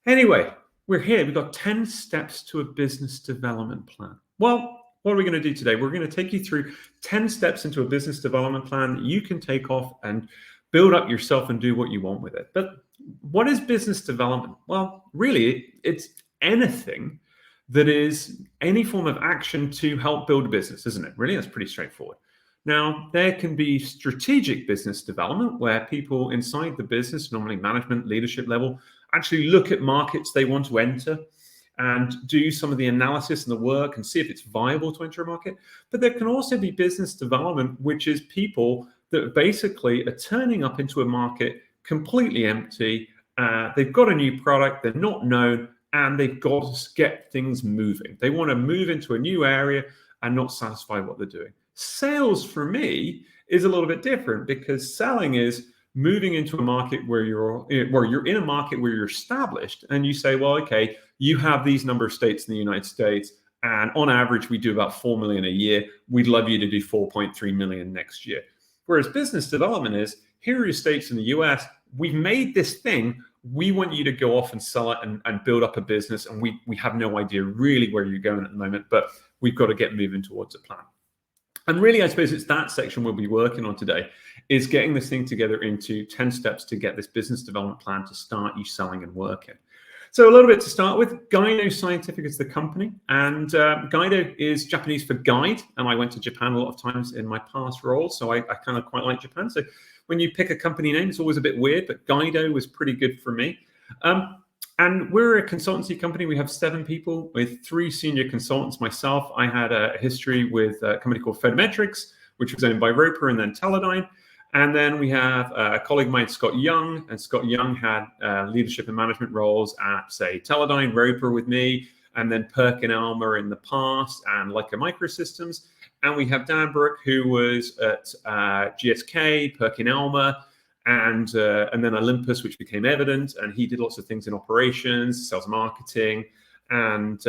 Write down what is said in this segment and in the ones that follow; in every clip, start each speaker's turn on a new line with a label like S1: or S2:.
S1: Anyway, we're here. We've got 10 steps to a business development plan. Well, what are we going to do today? We're going to take you through 10 steps into a business development plan that you can take off and build up yourself and do what you want with it. But what is business development? Well, really, it's anything that is any form of action to help build a business, isn't it? Really, that's pretty straightforward. Now, there can be strategic business development where people inside the business, normally management, leadership level, actually look at markets they want to enter and do some of the analysis and the work and see if it's viable to enter a market. But there can also be business development, which is people that basically are turning up into a market completely empty. They've got a new product, they're not known, and they've got to get things moving. They want to move into a new area and not satisfy what they're doing. Sales for me is a little bit different because selling is moving into a market where you're in a market where you're established and you say, well, okay, you have these number of states in the United States, and on average, we do about 4 million a year. We'd love you to do 4.3 million next year. Whereas business development is, here are your states in the US. We've made this thing. We want you to go off and sell it and build up a business. And we have no idea really where you're going at the moment, but we've got to get moving towards a plan. And really, I suppose it's that section we'll be working on today, is getting this thing together into 10 steps to get this business development plan to start you selling and working. So a little bit to start with, Gaido Scientific is the company, and Gaido is Japanese for guide, and I went to Japan a lot of times in my past role, so I kind of quite like Japan. So when you pick a company name, it's always a bit weird, but Gaido was pretty good for me. And we're a consultancy company. We have 7 people with 3 senior consultants. Myself, I had a history with a company called Photometrics, which was owned by Roper and then Teledyne. And then we have a colleague of mine, Scott Young, and Scott Young had leadership and management roles at, say, Teledyne, Roper with me, and then Perkin-Elmer in the past, and Leica Microsystems. And we have Dan Brooke, who was at GSK, Perkin-Elmer, and then Olympus, which became Evident, and he did lots of things in operations, sales, marketing, and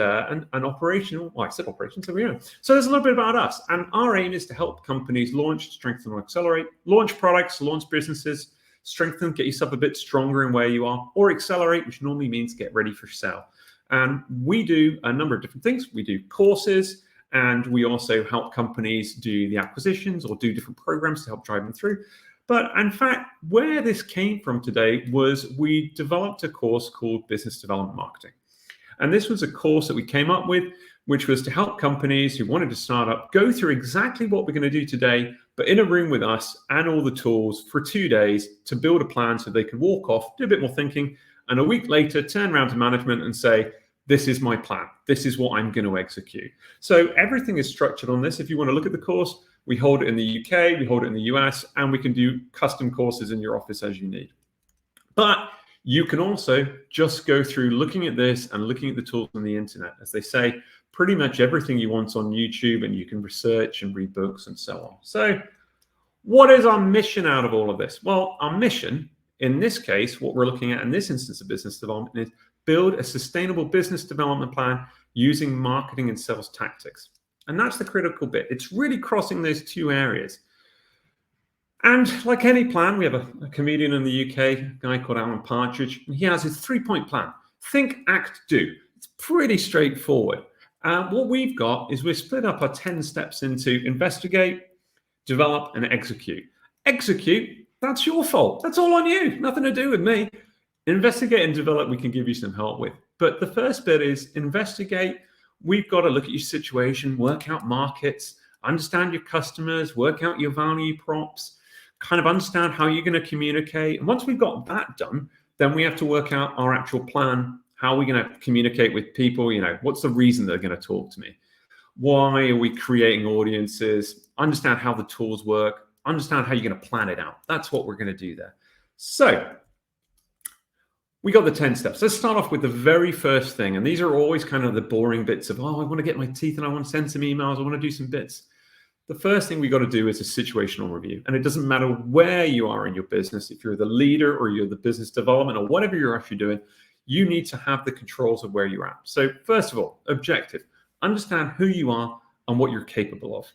S1: operational. Well, I said operations, so we are. So there's a little bit about us, and our aim is to help companies launch, strengthen, or accelerate, launch products, launch businesses, strengthen, get yourself a bit stronger in where you are, or accelerate, which normally means get ready for sale. And we do a number of different things. We do courses, and we also help companies do the acquisitions or do different programs to help drive them through. But in fact, where this came from today was we developed a course called Business Development Marketing. And this was a course that we came up with, which was to help companies who wanted to start up go through exactly what we're going to do today, but in a room with us and all the tools for 2 days to build a plan so they could walk off, do a bit more thinking, and a week later turn around to management and say, this is my plan. This is what I'm going to execute. So everything is structured on this. If you want to look at the course, we hold it in the UK, we hold it in the US, and we can do custom courses in your office as you need. But you can also just go through looking at this and looking at the tools on the internet. As they say, pretty much everything you want on YouTube, and you can research and read books and so on. So what is our mission out of all of this? Well, our mission, in this case, what we're looking at in this instance of business development is build a sustainable business development plan using marketing and sales tactics. And that's the critical bit. It's really crossing those 2 areas. And like any plan, we have a comedian in the UK, a guy called Alan Partridge, and he has his 3-point plan. Think, act, do. It's pretty straightforward. What we've got is we've split up our 10 steps into investigate, develop, and execute. Execute, that's your fault. That's all on you. Nothing to do with me. Investigate and develop, we can give you some help with. But the first bit is investigate. We've got to look at your situation, work out markets, understand your customers, work out your value props, kind of understand how you're going to communicate. And once we've got that done, then we have to work out our actual plan. How are we going to communicate with people? You know, what's the reason they're going to talk to me? Why are we creating audiences? Understand how the tools work. Understand how you're going to plan it out. That's what we're going to do there. So we got the 10 steps. Let's start off with the very first thing. And these are always kind of the boring bits of, oh, I want to get my teeth and I want to send some emails. I want to do some bits. The first thing we got to do is a situational review. And it doesn't matter where you are in your business. If you're the leader or you're the business development or whatever you're actually doing, you need to have the controls of where you're at. So first of all, objective. Understand who you are and what you're capable of.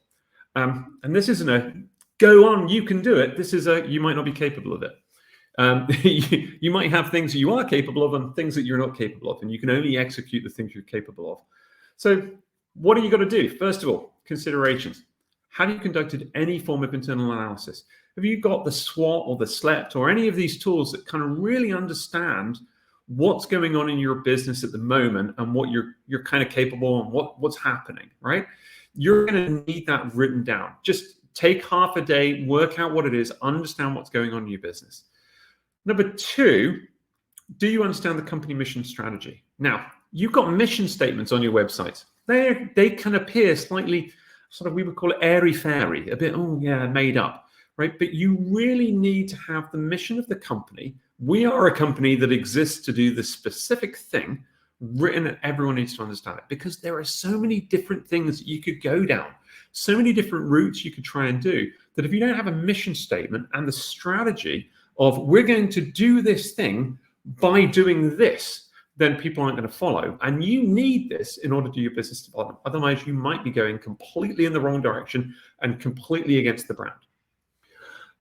S1: And this isn't a go on, you can do it. This is a you might not be capable of it. You might have things that you are capable of and things that you're not capable of, and you can only execute the things you're capable of. So what are you got to do? First of all, considerations. Have you conducted any form of internal analysis? Have you got the SWOT or the SLEP or any of these tools that kind of really understand what's going on in your business at the moment and what you're kind of capable and what's happening, right? You're going to need that written down. Just take half a day, work out what it is, understand what's going on in your business. Number two, do you understand the company mission strategy? Now, you've got mission statements on your websites. They can appear slightly, sort of, we would call it airy-fairy, a bit, oh yeah, made up, right? But you really need to have the mission of the company. We are a company that exists to do this specific thing written, and everyone needs to understand it, because there are so many different things that you could go down, so many different routes you could try and do, that if you don't have a mission statement and the strategy of we're going to do this thing by doing this, then people aren't going to follow. And you need this in order to do your business development. Otherwise, you might be going completely in the wrong direction and completely against the brand.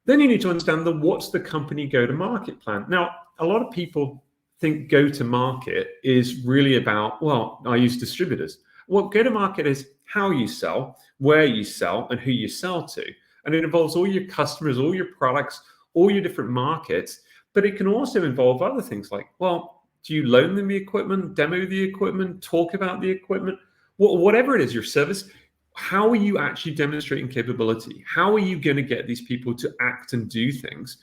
S1: Then you need to understand what's the company go-to-market plan. Now, a lot of people think go-to-market is really about, well, I use distributors. Well, go-to-market is how you sell, where you sell, and who you sell to. And it involves all your customers, all your products, all your different markets. But it can also involve other things like, well, do you loan them the equipment, demo the equipment, talk about the equipment? Whatever it is, your service, how are you actually demonstrating capability? How are you going to get these people to act and do things?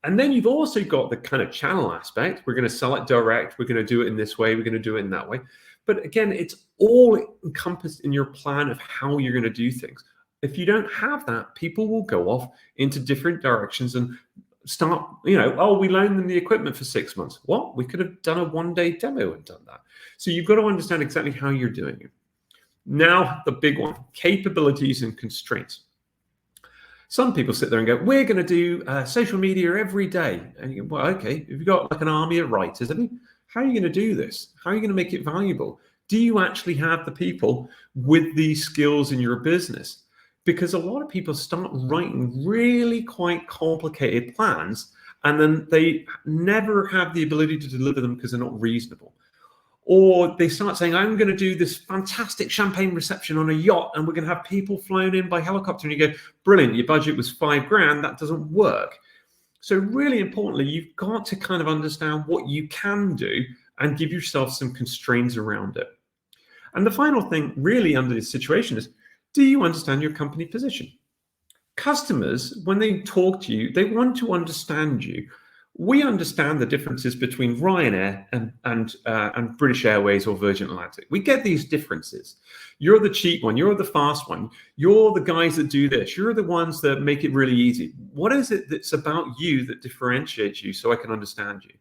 S1: And then you've also got the kind of channel aspect. We're going to sell it direct. We're going to do it in this way. We're going to do it in that way. But again, it's all encompassed in your plan of how you're going to do things. If you don't have that, people will go off into different directions and start, oh, we loaned them the equipment for 6 months. What? We could have done a one-day demo and done that. So you've got to understand exactly how you're doing it. Now, the big one, capabilities and constraints. Some people sit there and go, we're going to do social media every day. And you go, well, okay, if you've got like an army of writers, how are you going to do this? How are you going to make it valuable? Do you actually have the people with these skills in your business? Because a lot of people start writing really quite complicated plans, and then they never have the ability to deliver them because they're not reasonable. Or they start saying, I'm going to do this fantastic champagne reception on a yacht, and we're going to have people flown in by helicopter. And you go, brilliant, your budget was $5,000. That doesn't work. So really importantly, you've got to kind of understand what you can do and give yourself some constraints around it. And the final thing really under this situation is, do you understand your company position? Customers, when they talk to you, they want to understand you. We understand the differences between Ryanair and British Airways or Virgin Atlantic. We get these differences. You're the cheap one. You're the fast one. You're the guys that do this. You're the ones that make it really easy. What is it that's about you that differentiates you so I can understand you?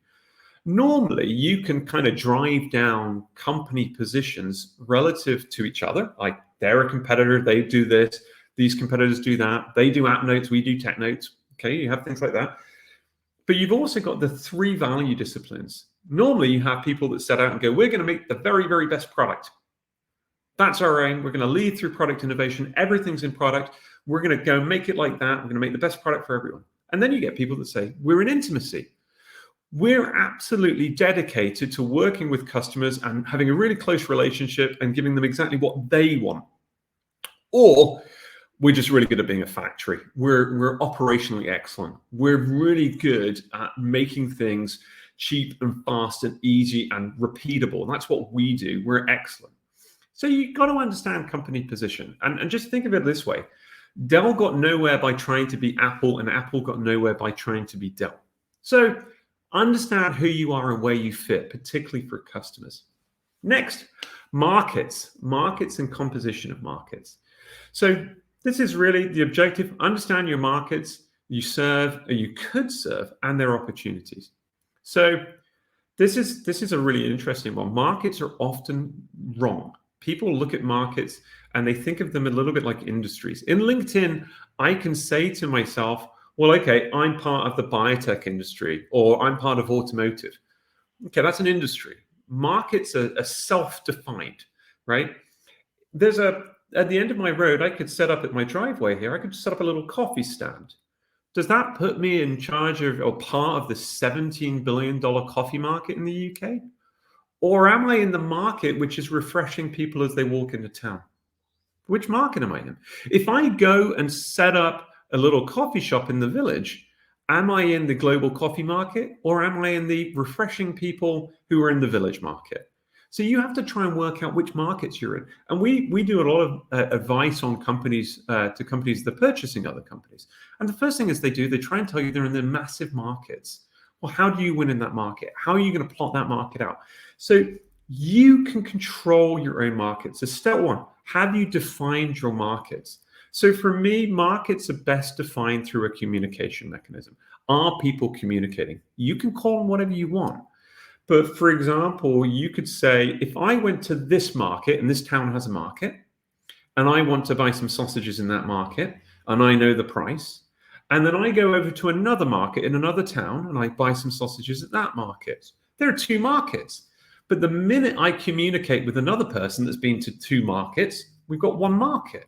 S1: Normally, you can kind of drive down company positions relative to each other. Like, they're a competitor. They do this. These competitors do that. They do app notes. We do tech notes. Okay, you have things like that. But you've also got the 3 value disciplines. Normally, you have people that set out and go, we're going to make the very, very best product. That's our aim. We're going to lead through product innovation. Everything's in product. We're going to go make it like that. We're going to make the best product for everyone. And then you get people that say, we're in intimacy. We're absolutely dedicated to working with customers and having a really close relationship and giving them exactly what they want. Or we're just really good at being a factory. We're operationally excellent. We're really good at making things cheap and fast and easy and repeatable. And that's what we do. We're excellent. So you've got to understand company position. And just think of it this way. Dell got nowhere by trying to be Apple, and Apple got nowhere by trying to be Dell. So understand who you are and where you fit, particularly for customers. Next, markets and composition of markets. So this is really the objective. Understand your markets you serve or you could serve and their opportunities. So this is a really interesting one. Markets are often wrong. People look at markets and they think of them a little bit like industries. In LinkedIn, I can say to myself, well, okay, I'm part of the biotech industry, or I'm part of automotive. Okay, that's an industry. Markets are self-defined, right? At the end of my road, I could set up at my driveway here, I could set up a little coffee stand. Does that put me in charge of or part of the $17 billion coffee market in the UK? Or am I in the market which is refreshing people as they walk into town? Which market am I in? If I go and set up a little coffee shop in the village, am I in the global coffee market or am I in the refreshing people who are in the village market? So you have to try and work out which markets you're in. And we do a lot of advice on companies to companies that are purchasing other companies. And the first thing is they try and tell you they're in the massive markets. Well, how do you win in that market? How are you going to plot that market out? So you can control your own markets. So step one, have you defined your markets? So for me, markets are best defined through a communication mechanism. Are people communicating? You can call them whatever you want. But for example, you could say, if I went to this market and this town has a market, and I want to buy some sausages in that market, and I know the price, and then I go over to another market in another town and I buy some sausages at that market. There are two markets. But the minute I communicate with another person that's been to two markets, we've got one market.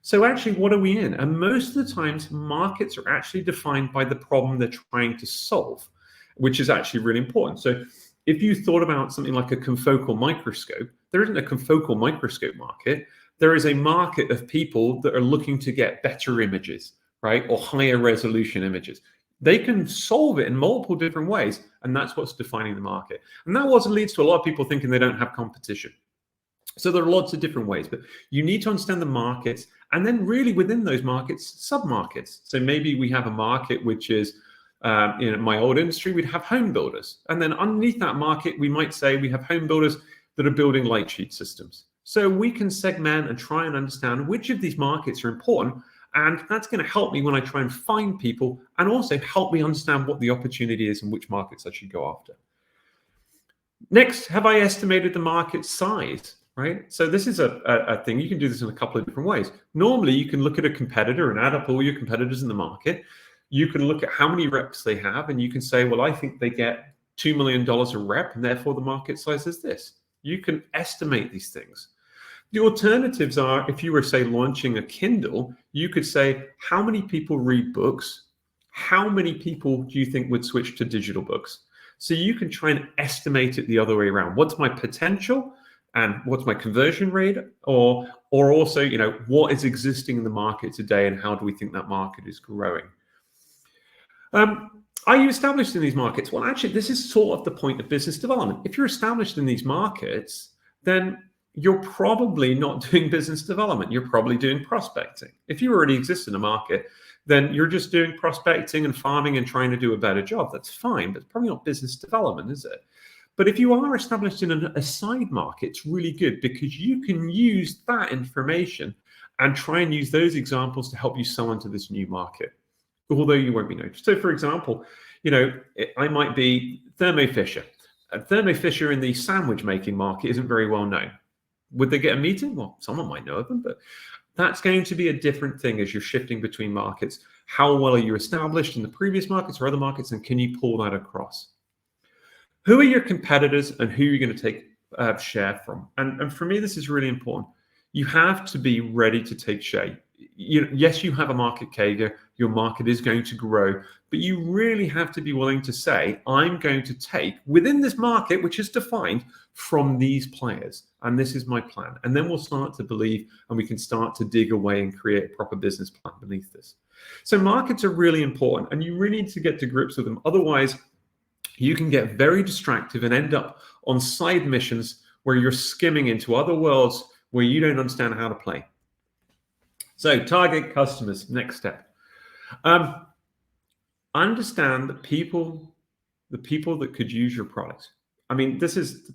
S1: So actually, what are we in? And most of the times, markets are actually defined by the problem they're trying to solve, which is actually really important. So if you thought about something like a confocal microscope, there isn't a confocal microscope market. There is a market of people that are looking to get better images, right? Or higher resolution images. They can solve it in multiple different ways, and that's what's defining the market. And that also leads to a lot of people thinking they don't have competition. So there are lots of different ways, but you need to understand the markets, and then really within those markets, sub-markets. So maybe we have a market which is, in my old industry, we'd have home builders. And then underneath that market, we might say we have home builders that are building light sheet systems. So we can segment and try and understand which of these markets are important. And that's going to help me when I try and find people and also help me understand what the opportunity is and which markets I should go after. Next, have I estimated the market size, right? So this is a thing. You can do this in a couple of different ways. Normally, you can look at a competitor and add up all your competitors in the market. You can look at how many reps they have, and you can say, well, I think they get $2 million a rep, and therefore the market size is this. You can estimate these things. The alternatives are, if you were, say, launching a Kindle, you could say, how many people read books? How many people do you think would switch to digital books? So you can try and estimate it the other way around. What's my potential and what's my conversion rate? Or also, you know, what is existing in the market today and how do we think that market is growing? Are you established in these markets? Well, actually, this is sort of the point of business development. If you're established in these markets, then you're probably not doing business development. You're probably doing prospecting. If you already exist in a market, then you're just doing prospecting and farming and trying to do a better job. That's fine, but it's probably not business development, is it? But if you are established in a side market, it's really good because you can use that information and try and use those examples to help you sell into this new market, although you won't be noticed. So for example, you know, I might be Thermo Fisher. Thermo Fisher in the sandwich making market isn't very well known. Would they get a meeting? Well, someone might know of them, but that's going to be a different thing as you're shifting between markets. How well are you established in the previous markets or other markets, and can you pull that across? Who are your competitors and who are you going to take share from? And for me, this is really important. You have to be ready to take share. Yes, you have a market CAGR, your market is going to grow, but you really have to be willing to say, I'm going to take within this market, which is defined from these players, and this is my plan. And then we'll start to believe, and we can start to dig away and create a proper business plan beneath this. So markets are really important, and you really need to get to grips with them. Otherwise, you can get very distracted and end up on side missions where you're skimming into other worlds where you don't understand how to play. So target customers, next step. Understand the people that could use your product. I mean,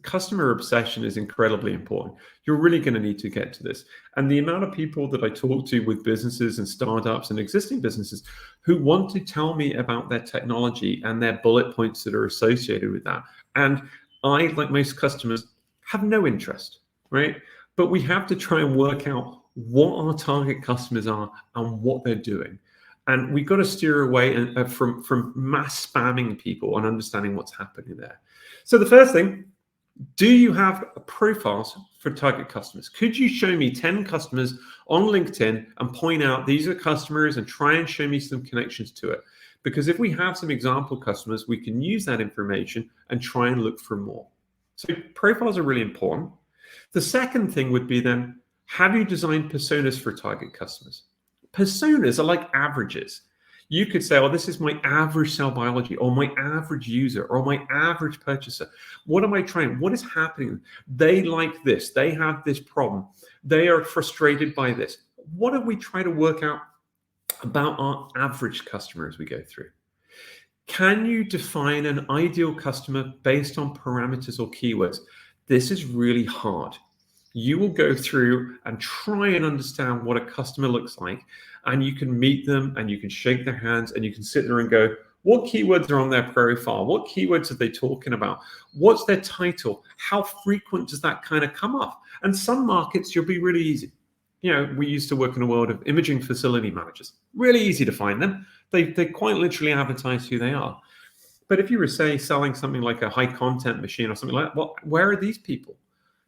S1: customer obsession is incredibly important. You're really going to need to get to this. And the amount of people that I talk to with businesses and startups and existing businesses who want to tell me about their technology and their bullet points that are associated with that. And I, like most customers, have no interest, right? But we have to try and work out what our target customers are and what they're doing. And we've got to steer away from mass spamming people and understanding what's happening there. So the first thing, do you have profiles for target customers? Could you show me 10 customers on LinkedIn and point out these are customers and try and show me some connections to it? Because if we have some example customers, we can use that information and try and look for more. So profiles are really important. The second thing would be then, have you designed personas for target customers? Personas are like averages. You could say, oh, this is my average cell biology, or my average user, or my average purchaser. What am I trying? What is happening? They like this. They have this problem. They are frustrated by this. What do we try to work out about our average customer as we go through? Can you define an ideal customer based on parameters or keywords? This is really hard. You will go through and try and understand what a customer looks like, and you can meet them and you can shake their hands and you can sit there and go, what keywords are on their profile? What keywords are they talking about? What's their title? How frequent does that kind of come up? And some markets, you'll be really easy. You know, we used to work in a world of imaging facility managers. Really easy to find them. They quite literally advertise who they are. But if you were, say, selling something like a high content machine or something like that, well, where are these people?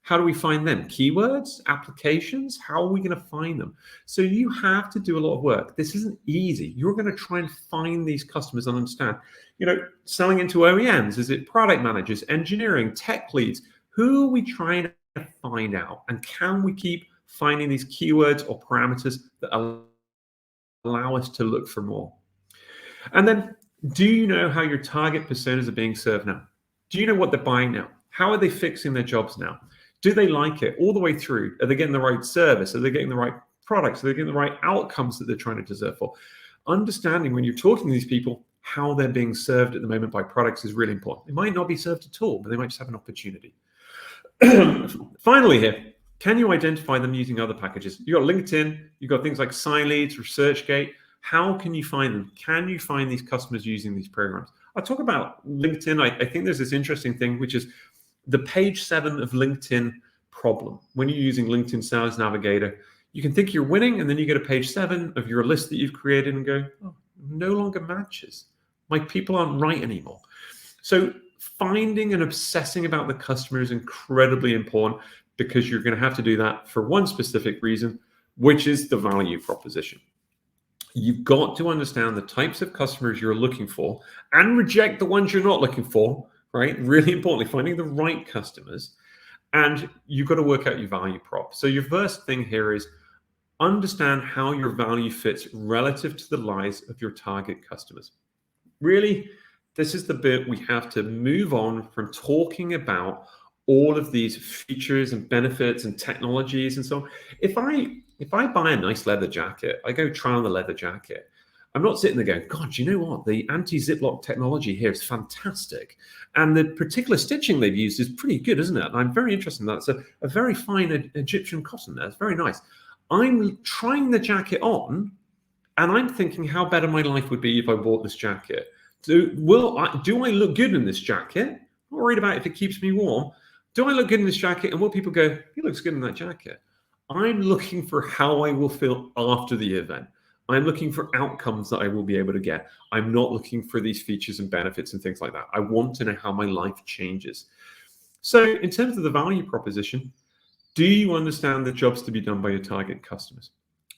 S1: How do we find them? Keywords, applications? How are we going to find them? So you have to do a lot of work. This isn't easy. You're going to try and find these customers and understand, you know, selling into OEMs, is it product managers, engineering, tech leads? Who are we trying to find out? And can we keep finding these keywords or parameters that allow us to look for more? And then, do you know how your target personas are being served now? Do you know what they're buying now? How are they fixing their jobs now? Do they like it all the way through? Are they getting the right service? Are they getting the right products? Are they getting the right outcomes that they're trying to deserve for? Understanding when you're talking to these people, how they're being served at the moment by products is really important. They might not be served at all, but they might just have an opportunity. Finally here, can you identify them using other packages? You've got LinkedIn, you've got things like SciLeads, ResearchGate. How can you find them? Can you find these customers using these programs? I'll talk about LinkedIn. I think there's this interesting thing, which is the page 7 of LinkedIn problem. When you're using LinkedIn Sales Navigator, you can think you're winning, and then you get a page 7 of your list that you've created and go, oh, no longer matches. My people aren't right anymore. So finding and obsessing about the customer is incredibly important, because you're going to have to do that for one specific reason, which is the value proposition. You've got to understand the types of customers you're looking for and reject the ones you're not looking for, right? Really importantly, finding the right customers. And you've got to work out your value prop. So your first thing here is understand how your value fits relative to the lives of your target customers. Really, this is the bit we have to move on from talking about all of these features and benefits and technologies and so on. If I buy a nice leather jacket, I go try on the leather jacket. I'm not sitting there going, God, you know what? The anti-ziplock technology here is fantastic. And the particular stitching they've used is pretty good, isn't it? And I'm very interested in that. It's a very fine Egyptian cotton there. It's very nice. I'm trying the jacket on, and I'm thinking how better my life would be if I bought this jacket. Do I look good in this jacket? I'm not worried about if it keeps me warm. Do I look good in this jacket? And will people go, he looks good in that jacket? I'm looking for how I will feel after the event. I'm looking for outcomes that I will be able to get. I'm not looking for these features and benefits and things like that. I want to know how my life changes. So in terms of the value proposition, do you understand the jobs to be done by your target customers?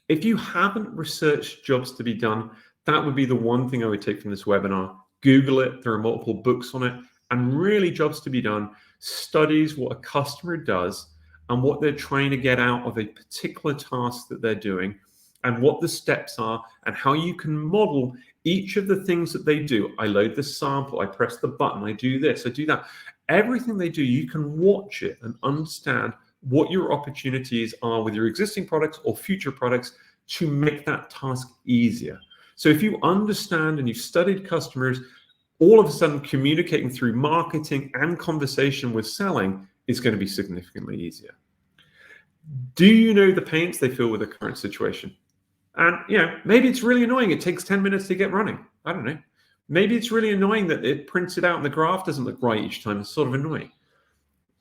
S1: If you haven't researched jobs to be done, that would be the one thing I would take from this webinar. Google it. There are multiple books on it. And really, jobs to be done studies what a customer does and what they're trying to get out of a particular task that they're doing, and what the steps are, and how you can model each of the things that they do. I load the sample, I press the button, I do this, I do that. Everything they do, you can watch it and understand what your opportunities are with your existing products or future products to make that task easier. So if you understand and you've studied customers, all of a sudden communicating through marketing and conversation with selling is going to be significantly easier. Do you know the pains they feel with the current situation? And, you know, maybe it's really annoying. It takes 10 minutes to get running. I don't know. Maybe it's really annoying that it prints it out and the graph doesn't look right each time. It's sort of annoying.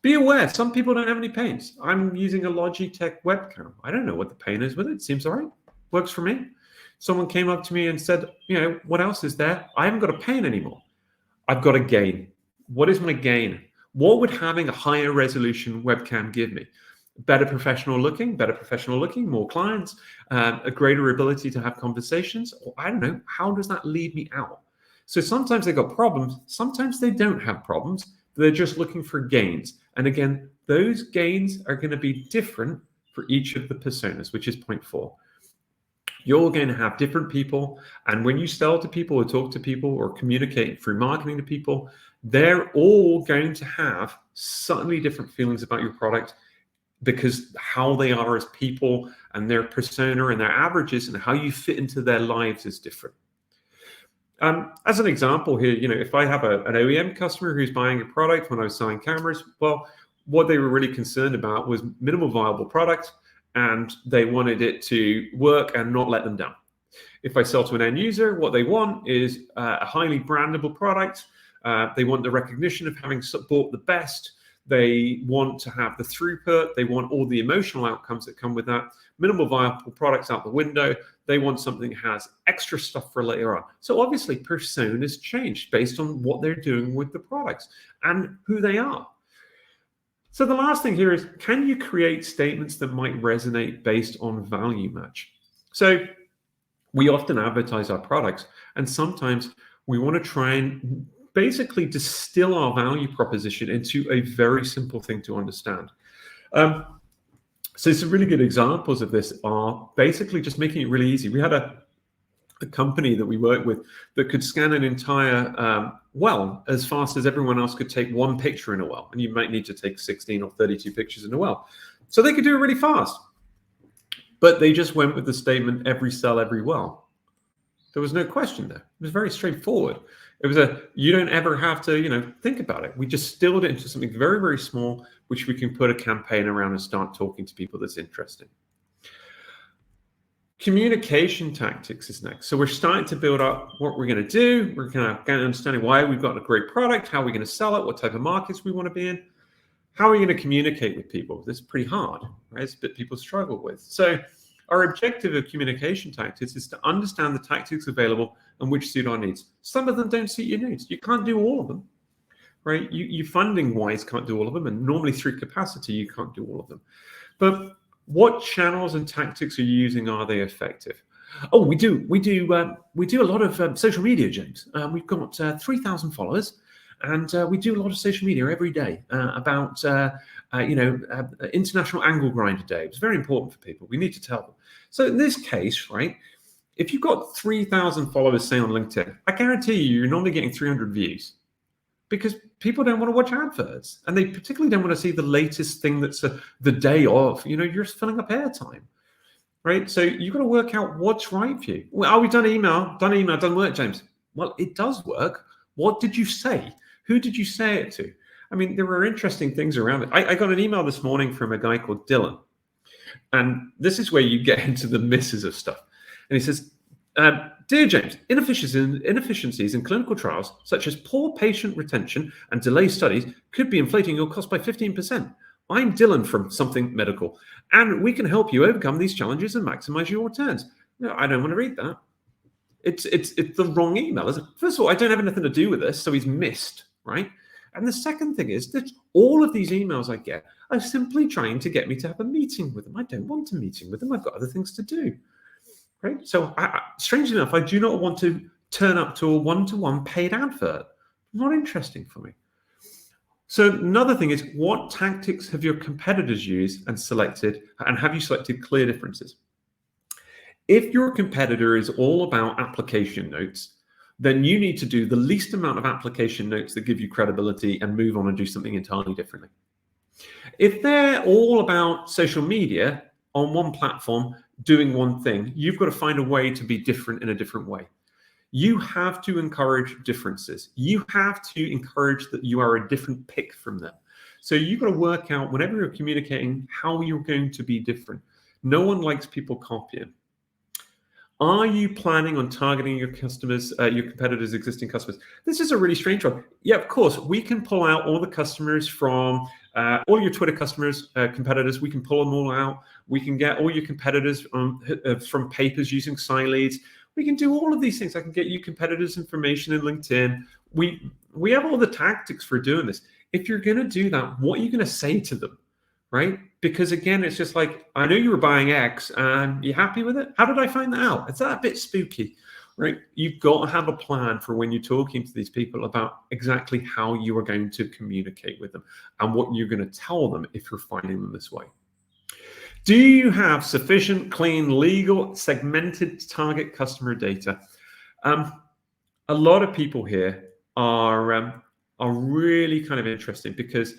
S1: Be aware, some people don't have any pains. I'm using a Logitech webcam. I don't know what the pain is with it. It seems all right. Works for me. Someone came up to me and said, you know, what else is there? I haven't got a pain anymore. I've got a gain. What is my gain? What would having a higher resolution webcam give me? better professional looking, more clients, a greater ability to have conversations, or I don't know, how does that lead me out? So sometimes they've got problems, sometimes they don't have problems, they're just looking for gains. And again, those gains are going to be different for each of the personas, which is point 4. You're going to have different people, and when you sell to people or talk to people or communicate through marketing to people, they're all going to have slightly different feelings about your product, because how they are as people and their persona and their averages and how you fit into their lives is different. As an example here, if I have an OEM customer who's buying a product when I was selling cameras, well, what they were really concerned about was minimal viable product, and they wanted it to work and not let them down. If I sell to an end user, what they want is a highly brandable product. They want the recognition of having bought the best. They want to have the throughput. They want all the emotional outcomes that come with that. Minimal viable products out the window. They want something that has extra stuff for later on. So obviously personas change based on what they're doing with the products and who they are. So the last thing here is, can you create statements that might resonate based on value match? So we often advertise our products, and sometimes we want to try and basically distill our value proposition into a very simple thing to understand. So some really good examples of this are basically just making it really easy. We had a company that we worked with that could scan an entire well as fast as everyone else could take one picture in a well. And you might need to take 16 or 32 pictures in a well. So they could do it really fast. But they just went with the statement, every cell, every well. There was no question there. It was very straightforward. It was you don't ever have to, think about it. We just distilled it into something very, very small, which we can put a campaign around and start talking to people that's interesting. Communication tactics is next. So we're starting to build up what we're going to do. We're going to get an understanding why we've got a great product, how we're going to sell it, what type of markets we want to be in. How are we going to communicate with people? This is pretty hard, right? It's a bit people struggle with. So our objective of communication tactics is to understand the tactics available and which suit our needs. Some of them don't suit your needs. You can't do all of them, right? You funding-wise can't do all of them, and normally through capacity, you can't do all of them. But what channels and tactics are you using? Are they effective? Oh, we do a lot of social media, James. We've got 3,000 followers, and we do a lot of social media every day about International Angle Grinder Day. It's very important for people. We need to tell them. So in this case, right, if you've got 3,000 followers, say on LinkedIn, I guarantee you're normally getting 300 views, because people don't want to watch adverts, and they particularly don't want to see the latest thing that's the day of. You're just filling up airtime, right? So you've got to work out what's right for you. Well, we've done email, doesn't work, James. Well, it does work. What did you say? Who did you say it to? I mean, there were interesting things around it. I got an email this morning from a guy called Dylan, and this is where you get into the misses of stuff. And he says, Dear James, inefficiencies in clinical trials, such as poor patient retention and delayed studies, could be inflating your cost by 15%. I'm Dylan from Something Medical, and we can help you overcome these challenges and maximize your returns. No, I don't want to read that. It's the wrong email, isn't it? First of all, I don't have anything to do with this, so he's missed, right? And the second thing is that all of these emails I get are simply trying to get me to have a meeting with them. I don't want a meeting with them. I've got other things to do. Right? So strangely enough, I do not want to turn up to a one-to-one paid advert. Not interesting for me. So another thing is, what tactics have your competitors used and selected, and have you selected clear differences? If your competitor is all about application notes, then you need to do the least amount of application notes that give you credibility and move on and do something entirely differently. If they're all about social media on one platform, doing one thing, you've got to find a way to be different in a different way. You have to encourage differences. You have to encourage that you are a different pick from them. So you've got to work out, whenever you're communicating, how you're going to be different. No one likes people copying. Are you planning on targeting your customers, your competitors' existing customers? This is a really strange one. Yeah, of course, we can pull out all the customers from all your Twitter customers, competitors. We can pull them all out. We can get all your competitors from papers using SciLeads. We can do all of these things. I can get you competitors' information in LinkedIn. We have all the tactics for doing this. If you're going to do that, what are you going to say to them, right? Because again, it's just like, I know you were buying X and you happy with it? How did I find that out? It's that a bit spooky, right? You've got to have a plan for when you're talking to these people about exactly how you are going to communicate with them and what you're going to tell them if you're finding them this way. Do you have sufficient, clean, legal, segmented target customer data? A lot of people here are really kind of interesting because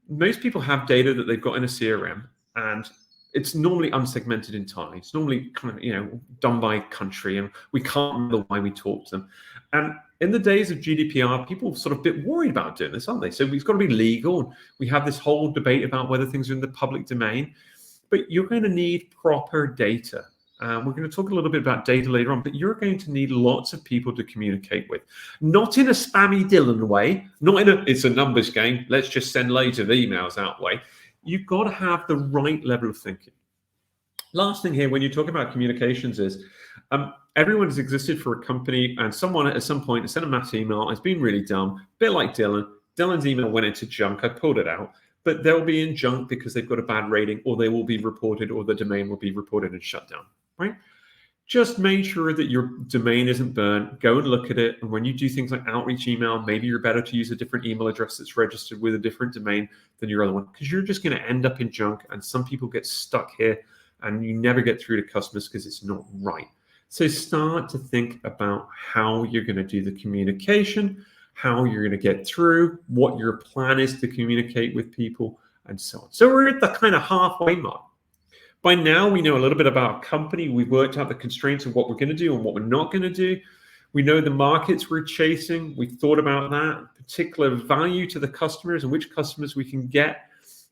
S1: most people have data that they've got in a CRM, and it's normally unsegmented entirely. It's normally kind of done by country, and we can't remember why we talk to them. And in the days of GDPR, people are sort of a bit worried about doing this, aren't they? So it's got to be legal. We have this whole debate about whether things are in the public domain, but you're going to need proper data. We're going to talk a little bit about data later on, but you're going to need lots of people to communicate with. Not in a spammy Dylan way, not in it's a numbers game, let's just send loads of emails out way. You've got to have the right level of thinking. Last thing here, when you talk about communications is, everyone has existed for a company, and someone at some point has sent a mass email, it's been really dumb, a bit like Dylan. Dylan's email went into junk, I pulled it out, but they'll be in junk because they've got a bad rating, or they will be reported, or the domain will be reported and shut down. Right? Just make sure that your domain isn't burnt. Go and look at it. And when you do things like outreach email, maybe you're better to use a different email address that's registered with a different domain than your other one, because you're just going to end up in junk. And some people get stuck here and you never get through to customers because it's not right. So start to think about how you're going to do the communication, how you're going to get through, what your plan is to communicate with people, and so on. So we're at the kind of halfway mark. By now, we know a little bit about our company. We've worked out the constraints of what we're going to do and what we're not going to do. We know the markets we're chasing. We've thought about that, particular value to the customers and which customers we can get.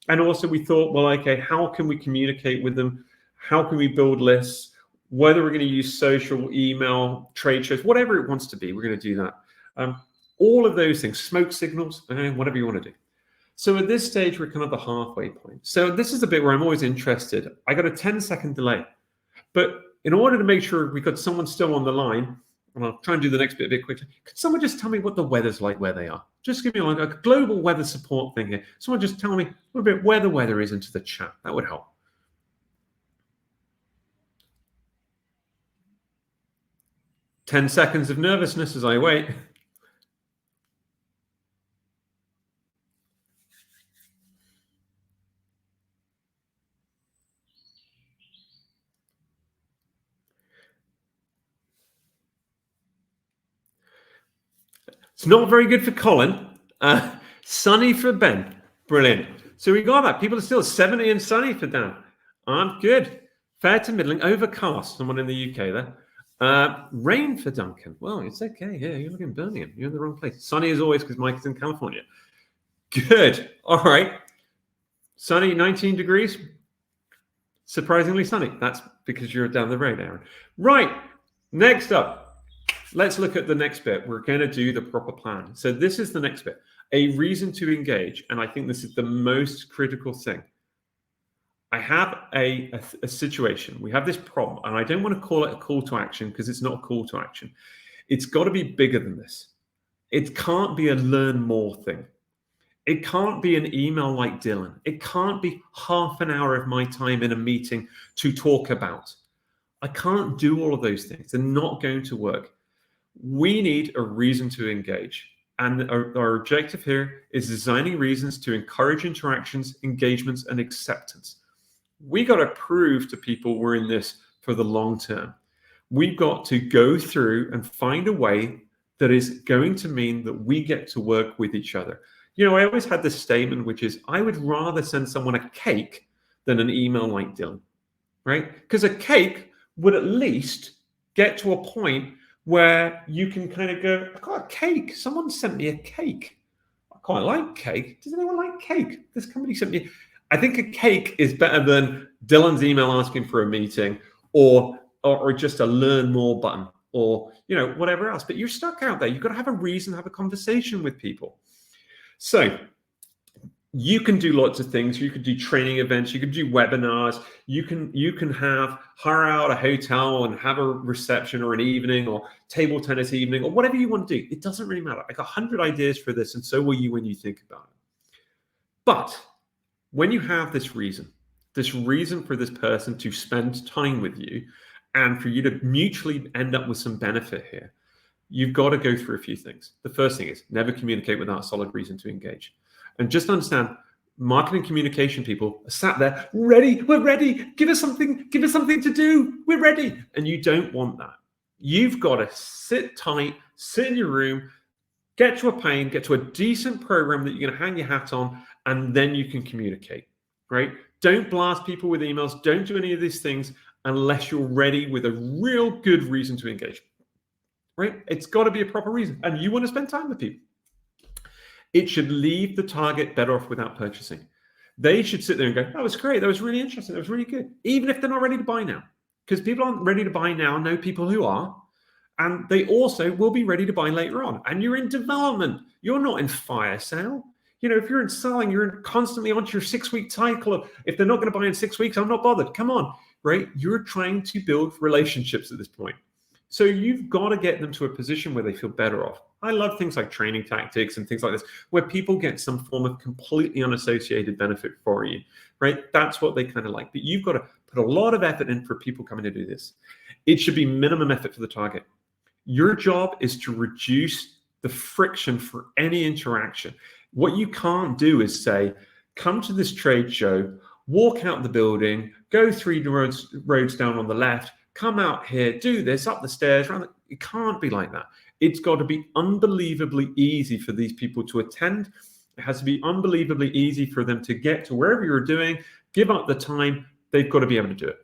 S1: And also we thought, well, okay, how can we communicate with them? How can we build lists? Whether we're going to use social, email, trade shows, whatever it wants to be, we're going to do that. All of those things, smoke signals, whatever you want to do. So at this stage, we're kind of the halfway point. So this is the bit where I'm always interested. I got a 10-second delay. But in order to make sure we've got someone still on the line, and I'll try and do the next bit a bit quickly, could someone just tell me what the weather's like where they are? Just give me like a global weather support thing here. Someone just tell me a little bit where the weather is into the chat. That would help. Ten seconds of nervousness as I wait. It's not very good for Colin. Sunny for Ben. Brilliant. So we got that. People are still 70 and sunny for Dan. I'm good. Fair to middling. Overcast. Someone in the UK there. Rain for Duncan. Well, it's okay. Yeah, you're looking in Birmingham. You're in the wrong place. Sunny as always because Mike is in California. Good. All right. Sunny, 19 degrees. Surprisingly sunny. That's because you're down the road, Aaron. Right. Next up. Let's look at the next bit. We're going to do the proper plan. So this is the next bit, a reason to engage. And I think this is the most critical thing. I have a situation. We have this problem, and I don't want to call it a call to action because it's not a call to action. It's got to be bigger than this. It can't be a learn more thing. It can't be an email like Dylan. It can't be half an hour of my time in a meeting to talk about. I can't do all of those things. They're not going to work. We need a reason to engage. And our objective here is designing reasons to encourage interactions, engagements, and acceptance. We got to prove to people we're in this for the long term. We've got to go through and find a way that is going to mean that we get to work with each other. You know, I always had this statement, which is, I would rather send someone a cake than an email like Dylan, right? Because a cake would at least get to a point where you can kind of go, I got a cake. Someone sent me a cake. I quite like cake. Does anyone like cake? This company sent me. I think a cake is better than Dylan's email asking for a meeting or just a learn more button or, you know, whatever else. But you're stuck out there. You've got to have a reason to have a conversation with people. So you can do lots of things. You could do training events. You could do webinars. You can hire out a hotel and have a reception or an evening or table tennis evening or whatever you want to do. It doesn't really matter. I got 100 ideas for this, and so will you when you think about it. But when you have this reason for this person to spend time with you and for you to mutually end up with some benefit here, you've got to go through a few things. The first thing is never communicate without a solid reason to engage. And just understand, marketing communication people are sat there, ready, we're ready, give us something to do, we're ready. And you don't want that. You've got to sit tight, sit in your room, get to a plane, get to a decent program that you're going to hang your hat on, and then you can communicate, right? Don't blast people with emails. Don't do any of these things unless you're ready with a real good reason to engage, right? It's got to be a proper reason, and you want to spend time with people. It should leave the target better off without purchasing. They should sit there and go, that was great, that was really interesting, that was really good, even if they're not ready to buy now. Because people aren't ready to buy now, know people who are, and they also will be ready to buy later on. And you're in development. You're not in fire sale. You know, if you're in selling, you're constantly onto your 6-week cycle of, if they're not going to buy in 6 weeks, I'm not bothered. Come on, right? You're trying to build relationships at this point. So you've got to get them to a position where they feel better off. I love things like training tactics and things like this, where people get some form of completely unassociated benefit for you, right? That's what they kind of like. But you've got to put a lot of effort in for people coming to do this. It should be minimum effort for the target. Your job is to reduce the friction for any interaction. What you can't do is say, come to this trade show, walk out the building, go 3 roads down on the left, come out here, do this, up the stairs. It can't be like that. It's got to be unbelievably easy for these people to attend. It has to be unbelievably easy for them to get to wherever you're doing, give up the time. They've got to be able to do it.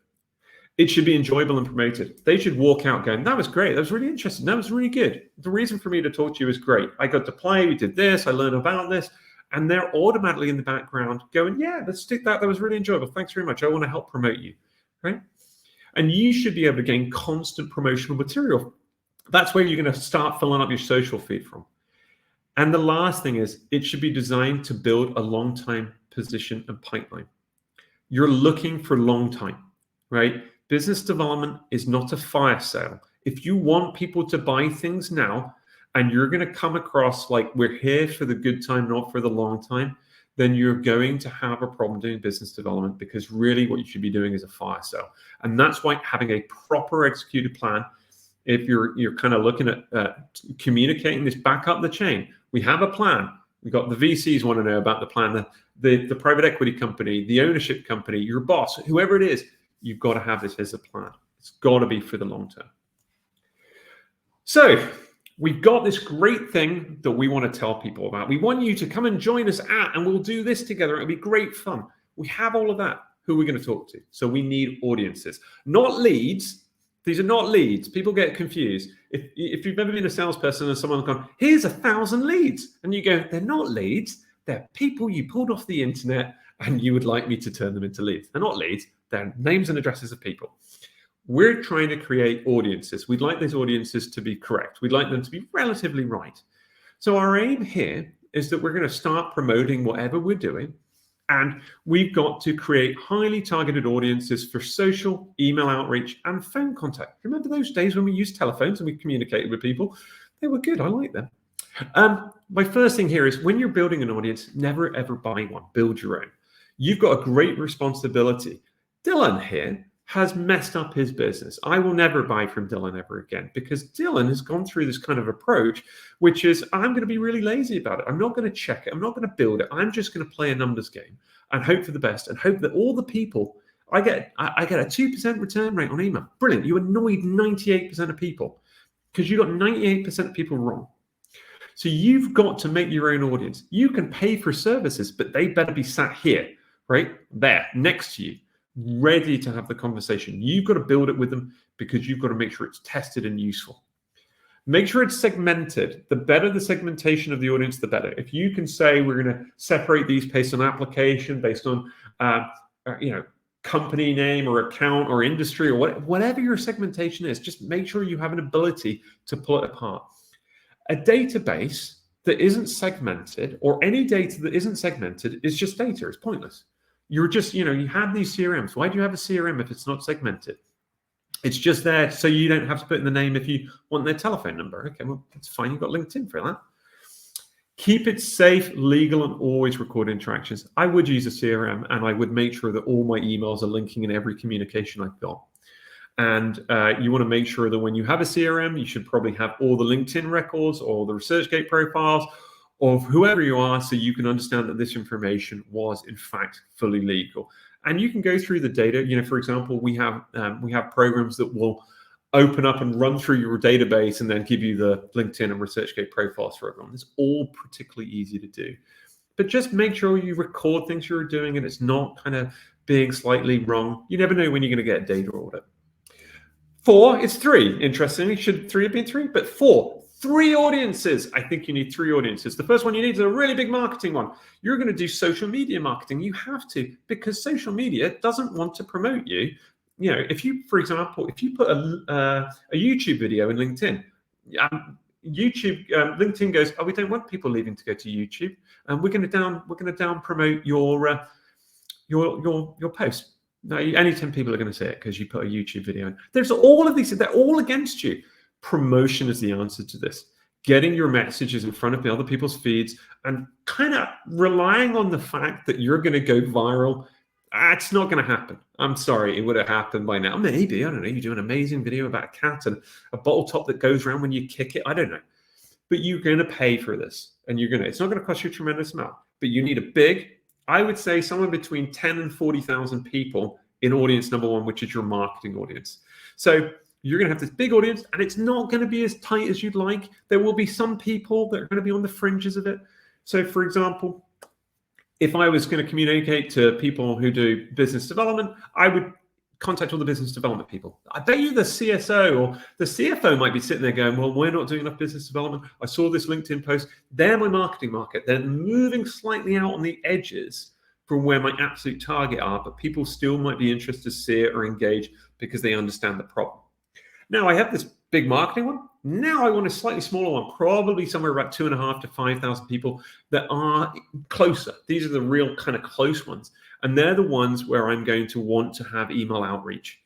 S1: It should be enjoyable and promoted. They should walk out going, that was great. That was really interesting. That was really good. The reason for me to talk to you is great. I got to play. We did this. I learned about this. And they're automatically in the background going, yeah, let's stick that. That was really enjoyable. Thanks very much. I want to help promote you, right? And you should be able to gain constant promotional material. That's where you're going to start filling up your social feed from. And the last thing is, it should be designed to build a long-time position and pipeline. You're looking for long time, right? Business development is not a fire sale. If you want people to buy things now, and you're going to come across like we're here for the good time, not for the long time, then you're going to have a problem doing business development, because really what you should be doing is a fire sale. And that's why having a proper executed plan, if you're kind of looking at communicating this back up the chain, we have a plan. We got the VCs want to know about the plan, the private equity company, the ownership company, your boss, whoever it is, you've got to have this as a plan. It's got to be for the long term. So we've got this great thing that we want to tell people about. We want you to come and join us and we'll do this together. It'll be great fun. We have all of that. Who are we going to talk to? So we need audiences, not leads. These are not leads. People get confused. If you've ever been a salesperson and someone's gone, here's 1,000 leads. And you go, they're not leads. They're people you pulled off the internet and you would like me to turn them into leads. They're not leads. They're names and addresses of people. We're trying to create audiences. We'd like those audiences to be correct. We'd like them to be relatively right. So our aim here is that we're going to start promoting whatever we're doing. And we've got to create highly targeted audiences for social, email outreach, and phone contact. Remember those days when we used telephones and we communicated with people? They were good. I like them. My first thing here is when you're building an audience, never ever buy one. Build your own. You've got a great responsibility. Dylan here has messed up his business. I will never buy from Dylan ever again, because Dylan has gone through this kind of approach, which is I'm going to be really lazy about it. I'm not going to check it. I'm not going to build it. I'm just going to play a numbers game and hope for the best and hope that all the people I get a 2% return rate on email. Brilliant. You annoyed 98% of people because you got 98% of people wrong. So you've got to make your own audience. You can pay for services, but they better be sat here, right there next to you, ready to have the conversation. You've got to build it with them because you've got to make sure it's tested and useful. Make sure it's segmented. The better the segmentation of the audience, the better. If you can say we're going to separate these based on application, based on company name or account or industry or whatever your segmentation is, just make sure you have an ability to pull it apart. A database that isn't segmented, or any data that isn't segmented, is just data. It's pointless. You're just, you have these CRMs. Why do you have a CRM if it's not segmented? It's just there so you don't have to put in the name if you want their telephone number. Okay, well, that's fine. You've got LinkedIn for that. Keep it safe, legal, and always record interactions. I would use a CRM, and I would make sure that all my emails are linking in every communication I've got. And you want to make sure that when you have a CRM, you should probably have all the LinkedIn records or the ResearchGate profiles of whoever you are, so you can understand that this information was in fact fully legal. And you can go through the data. For example, we have programs that will open up and run through your database and then give you the LinkedIn and ResearchGate profiles for everyone. It's all particularly easy to do. But just make sure you record things you're doing and it's not kind of being slightly wrong. You never know when you're going to get a data audit. 4 is 3. Interestingly, should 3 have been 3? But 4, 3 audiences. I think you need 3 audiences. The first one you need is a really big marketing one. You're going to do social media marketing. You have to, because social media doesn't want to promote you. If you, for example, if you put a YouTube video in LinkedIn, LinkedIn goes, oh, we don't want people leaving to go to YouTube, and we're going to down promote your post. No, only 10 people are going to see it because you put a YouTube video in. There's all of these, they're all against you. Promotion is the answer to this. Getting your messages in front of other people's feeds and kind of relying on the fact that you're going to go viral. It's not going to happen. I'm sorry, it would have happened by now. Maybe, I don't know, you do an amazing video about a cat and a bottle top that goes around when you kick it. I don't know. But you're going to pay for this. And it's not going to cost you a tremendous amount. But you need a big, I would say somewhere between 10 and 40,000 people in audience number 1, which is your marketing audience. So you're going to have this big audience, and it's not going to be as tight as you'd like. There will be some people that are going to be on the fringes of it. So, for example, if I was going to communicate to people who do business development, I would contact all the business development people. I bet you the CSO or the CFO might be sitting there going, well, we're not doing enough business development. I saw this LinkedIn post. They're my marketing market. They're moving slightly out on the edges from where my absolute target are, but people still might be interested to see it or engage because they understand the problem. Now I have this big marketing one. Now I want a slightly smaller one, probably somewhere about 2,500 to 5,000 people that are closer. These are the real kind of close ones. And they're the ones where I'm going to want to have email outreach.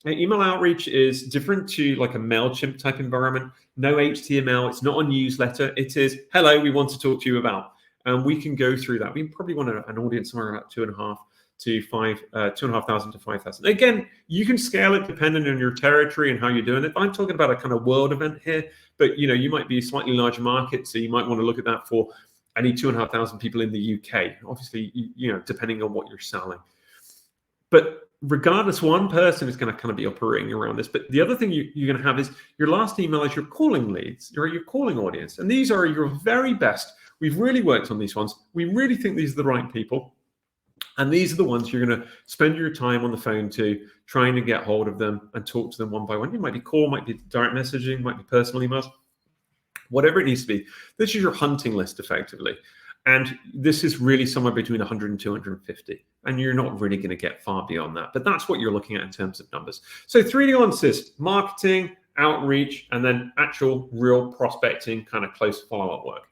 S1: Now, email outreach is different to like a MailChimp type environment. No HTML. It's not a newsletter. It is, hello, we want to talk to you about. And we can go through that. We probably want an audience somewhere about 2,500 to 5,000. Again, you can scale it depending on your territory and how you're doing it. I'm talking about a kind of world event here, but you might be a slightly larger market, so you might want to look at that for, I need 2,500 people in the UK. Obviously, depending on what you're selling. But regardless, one person is going to kind of be operating around this. But the other thing you're going to have is your last email is your calling leads, or your calling audience. And these are your very best. We've really worked on these ones. We really think these are the right people. And these are the ones you're going to spend your time on the phone to, trying to get hold of them and talk to them one by one. It might be call, might be direct messaging, might be personal emails, whatever it needs to be. This is your hunting list effectively. And this is really somewhere between 100 and 250. And you're not really going to get far beyond that. But that's what you're looking at in terms of numbers. So 3 nuances: marketing, outreach, and then actual real prospecting, kind of close follow-up work.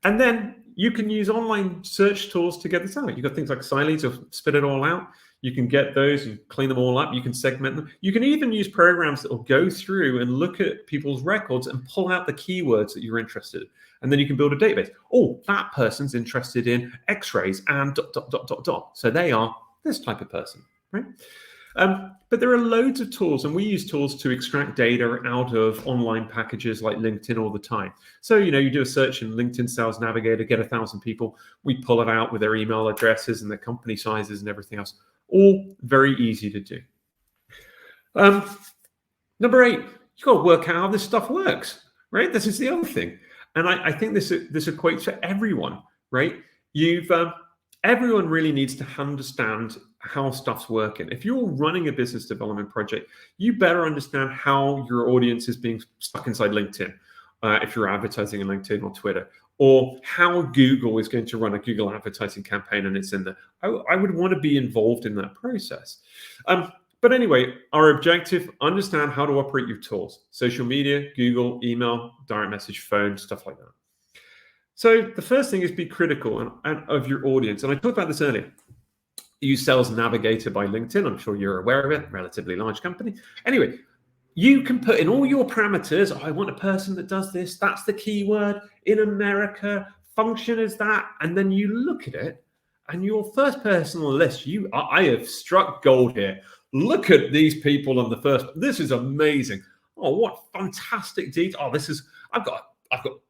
S1: And then you can use online search tools to get this out. You've got things like Siley to spit it all out. You can get those and clean them all up. You can segment them. You can even use programs that will go through and look at people's records and pull out the keywords that you're interested in. And then you can build a database. Oh, that person's interested in X-rays and ... So they are this type of person, right? But there are loads of tools, and we use tools to extract data out of online packages like LinkedIn all the time. So, you do a search in LinkedIn Sales Navigator, get 1,000 people. We pull it out with their email addresses and their company sizes and everything else. All very easy to do. Number 8, you've got to work out how this stuff works, right? This is the other thing. And I think this equates for everyone, right? Everyone really needs to understand how stuff's working. If you're running a business development project, you better understand how your audience is being stuck inside LinkedIn, if you're advertising on LinkedIn or Twitter, or how Google is going to run a Google advertising campaign and it's in there. I would want to be involved in that process. But anyway, our objective, understand how to operate your tools: social media, Google, email, direct message, phone, stuff like that. So the first thing is be critical of your audience. And I talked about this earlier. Use Sales Navigator by LinkedIn. I'm sure you're aware of it, relatively large company. Anyway, you can put in all your parameters. I want a person that does this. That's the keyword in America. Function is that. And then you look at it and your first person on the list, I have struck gold here. Look at these people on the first. This is amazing. Oh, what fantastic detail. Oh, I've got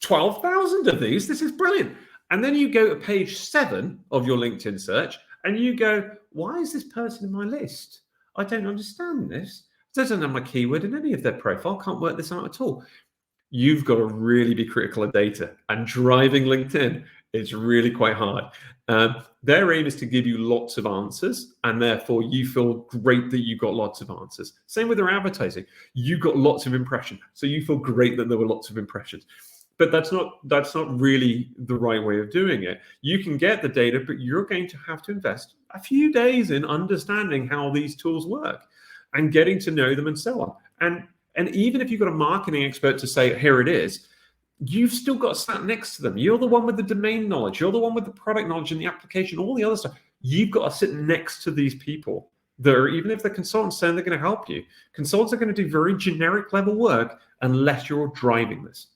S1: 12,000 of these. This is brilliant. And then you go to page 7 of your LinkedIn search and you go, why is this person in my list? I don't understand this. Doesn't have my keyword in any of their profile. Can't work this out at all. You've got to really be critical of data, and driving LinkedIn is really quite hard. Their aim is to give you lots of answers, and therefore you feel great that you got lots of answers. Same with their advertising. You got lots of impressions, so you feel great that there were lots of impressions. But that's not really the right way of doing it. You can get the data, but you're going to have to invest a few days in understanding how these tools work and getting to know them and so on. And even if you've got a marketing expert to say, here it is, you've still got sat next to them. You're the one with the domain knowledge. You're the one with the product knowledge and the application, all the other stuff. You've got to sit next to these people. Even if they're consultants, saying they're going to help you. Consultants are going to do very generic level work unless you're driving this.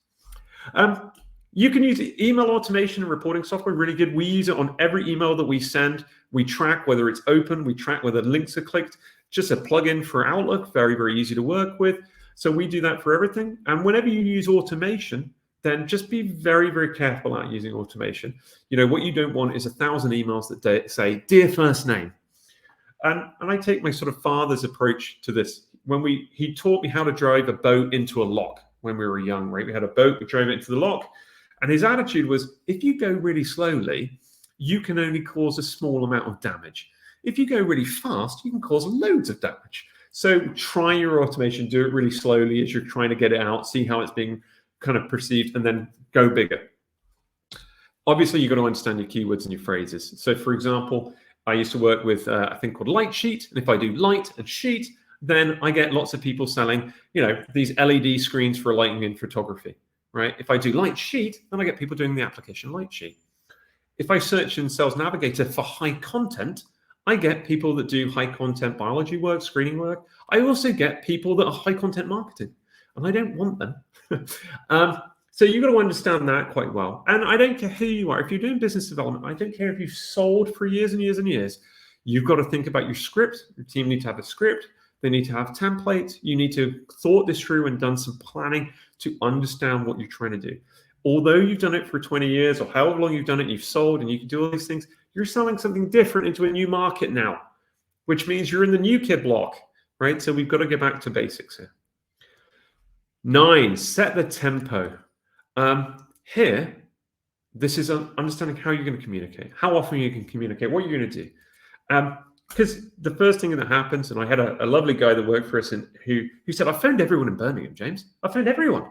S1: You can use email automation and reporting software, really good. We use it on every email that we send. We track whether it's open. We track whether links are clicked. Just a plugin for Outlook, very, very easy to work with. So we do that for everything. And whenever you use automation, then just be very, very careful about using automation. What you don't want is 1,000 emails that say, dear first name. And I take my sort of father's approach to this. He taught me how to drive a boat into a lock when we were young, right? We had a boat, we drove it into the lock. And his attitude was, if you go really slowly, you can only cause a small amount of damage. If you go really fast, you can cause loads of damage. So try your automation, do it really slowly as you're trying to get it out, see how it's being kind of perceived, and then go bigger. Obviously, you've got to understand your keywords and your phrases. So for example, I used to work with a thing called Light Sheet. And if I do light and sheet, then I get lots of people selling, these LED screens for lighting in photography, right? If I do Light Sheet, then I get people doing the application Light Sheet. If I search in Sales Navigator for high content, I get people that do high content biology work, screening work. I also get people that are high content marketing, and I don't want them. So you've got to understand that quite well. And I don't care who you are. If you're doing business development, I don't care if you've sold for years and years and years. You've got to think about your script. Your team need to have a script. They need to have templates. You need to thought this through and done some planning to understand what you're trying to do. Although you've done it for 20 years or however long you've done it, and you've sold and you can do all these things, you're selling something different into a new market now, which means you're in the new kid block, right? So we've got to get back to basics here. 9, set the tempo. Here, this is understanding how you're going to communicate, how often you can communicate, what you're going to do. Because the first thing that happens, and I had a lovely guy that worked for us who said, I found everyone in Birmingham, James. I found everyone.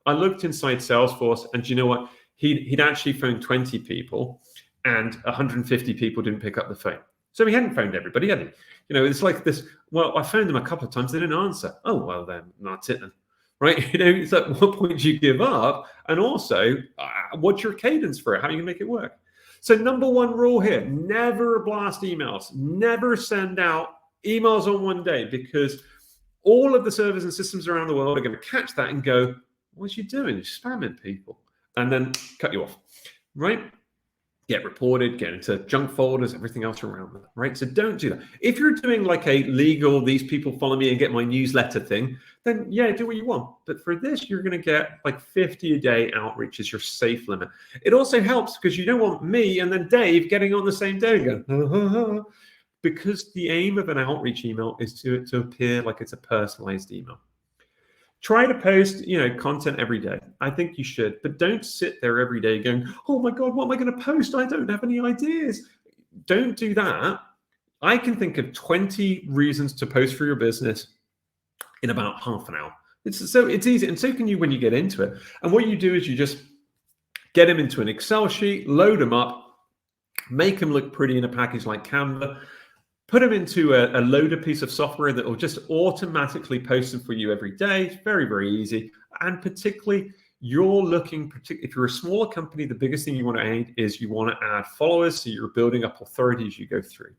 S1: I looked inside Salesforce, and you know what? He'd actually phoned 20 people, and 150 people didn't pick up the phone. So he hadn't phoned everybody, had he? It's like this, well, I phoned them a couple of times, they didn't answer. Oh, well, then that's it then. Right? It's like, what point do you give up? And also, what's your cadence for it? How are you going to make it work? So number 1 rule here, never blast emails. Never send out emails on one day, because all of the servers and systems around the world are going to catch that and go, what are you doing? You're spamming people. And then cut you off, right? Get reported, get into junk folders, everything else around that, right? So don't do that. If you're doing like a legal, these people follow me and get my newsletter thing, then yeah, do what you want. But for this, you're going to get like 50 a day outreach is your safe limit. It also helps because you don't want me and then Dave getting on the same day and going, because the aim of an outreach email is to appear like it's a personalized email. Try to post, content every day. I think you should, but don't sit there every day going, oh my God, what am I going to post? I don't have any ideas. Don't do that. I can think of 20 reasons to post for your business in about half an hour. It's easy, and so can you when you get into it. And what you do is you just get them into an Excel sheet, load them up, make them look pretty in a package like Canva, put them into a loader piece of software that will just automatically post them for you every day. It's very, very easy. And particularly, if you're a smaller company, the biggest thing you want to add is you want to add followers, so you're building up authority as you go through.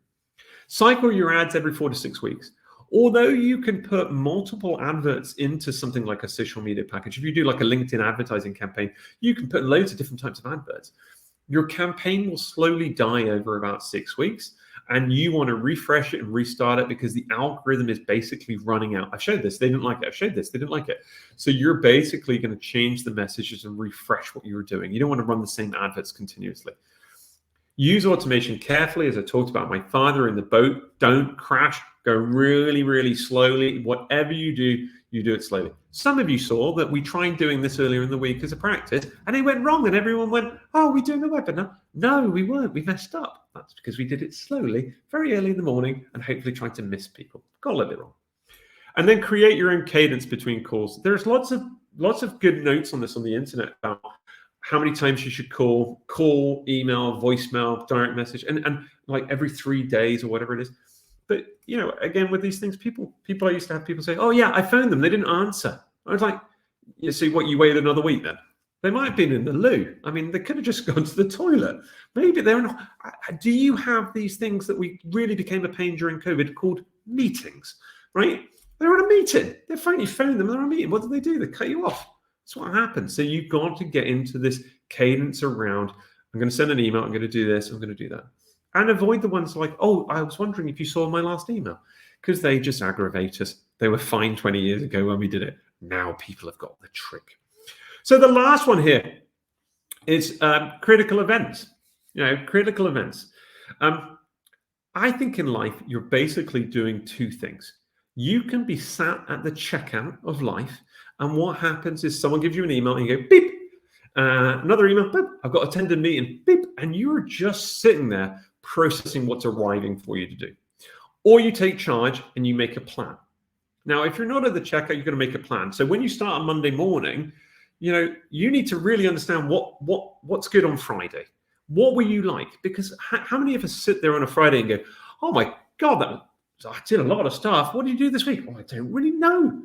S1: Cycle your ads every 4 to 6 weeks. Although you can put multiple adverts into something like a social media package, if you do like a LinkedIn advertising campaign, you can put loads of different types of adverts. Your campaign will slowly die over about 6 weeks, and you want to refresh it and restart it because the algorithm is basically running out. I showed this, they didn't like it. I showed this, they didn't like it. So you're basically going to change the messages and refresh what you were doing. You don't want to run the same adverts continuously. Use automation carefully, as I talked about my father in the boat. Don't crash. Go really, really slowly. Whatever you do it slowly. Some of you saw that we tried doing this earlier in the week as a practice, and it went wrong, and everyone went, oh, we're doing a webinar. No, we weren't. We messed up. That's because we did it slowly, very early in the morning, and hopefully trying to miss people. Got a little bit wrong. And then create your own cadence between calls. There's lots of good notes on this on the internet about how many times you should call, email, voicemail, direct message, and like every 3 days or whatever it is. But, you know, again, with these things, I used to have people say, oh, yeah, I phoned them. They didn't answer. I was like, you see what, you wait another week then? They might have been in the loo. I mean, they could have just gone to the toilet. Maybe they're not. Do you have these things that we really became a pain during COVID called meetings, right? They're on a meeting. They finally phoned them. They're on a meeting. What do? They cut you off. That's what happens. So you've got to get into this cadence around, I'm going to send an email, I'm going to do this, I'm going to do that. And avoid the ones like, oh, I was wondering if you saw my last email, because they just aggravate us. They were fine 20 years ago when we did it. Now people have got the trick. So the last one here is critical events. You know, critical events. I think in life, you're basically doing two things. You can be sat at the checkout of life, and what happens is someone gives you an email and you go, beep, another email, beep, I've got to attend a meeting, beep, and you're just sitting there processing what's arriving for you to do. Or you take charge and you make a plan. Now, if you're not at the checkout, you're going to make a plan. So when you start on Monday morning, you know, you need to really understand what's good on Friday. What were you like? Because how many of us sit there on a Friday and go, oh my God, I did a lot of stuff. What did you do this week? Oh, I don't really know.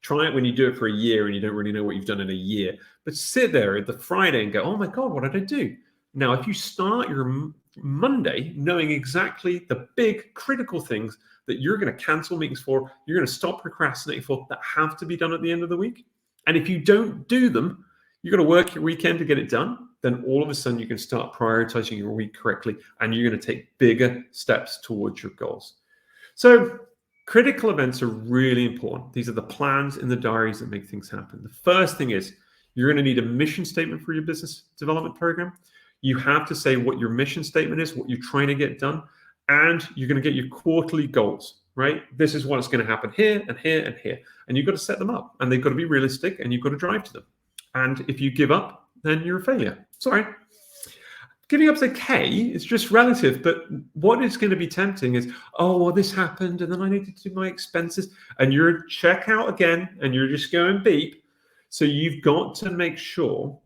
S1: Try it when you do it for a year and you don't really know what you've done in a year. But sit there at the Friday and go, oh my God, what did I do? Now, if you start your Monday knowing exactly the big critical things that you're going to cancel meetings for, you're going to stop procrastinating for, that have to be done at the end of the week. And if you don't do them, you're going to work your weekend to get it done. Then all of a sudden you can start prioritizing your week correctly, and you're going to take bigger steps towards your goals. So critical events are really important. These are the plans in the diaries that make things happen. The first thing is you're going to need a mission statement for your business development program. You have to say what your mission statement is, what you're trying to get done, and you're going to get your quarterly goals, right? This is what's going to happen here and here and here. And you've got to set them up, and they've got to be realistic, and you've got to drive to them. And if you give up, then you're a failure. Sorry. Giving up's okay. It's just relative. But what is going to be tempting is, oh, well, this happened, and then I need to do my expenses. And you're check out again, and you're just going beep. So you've got to make sure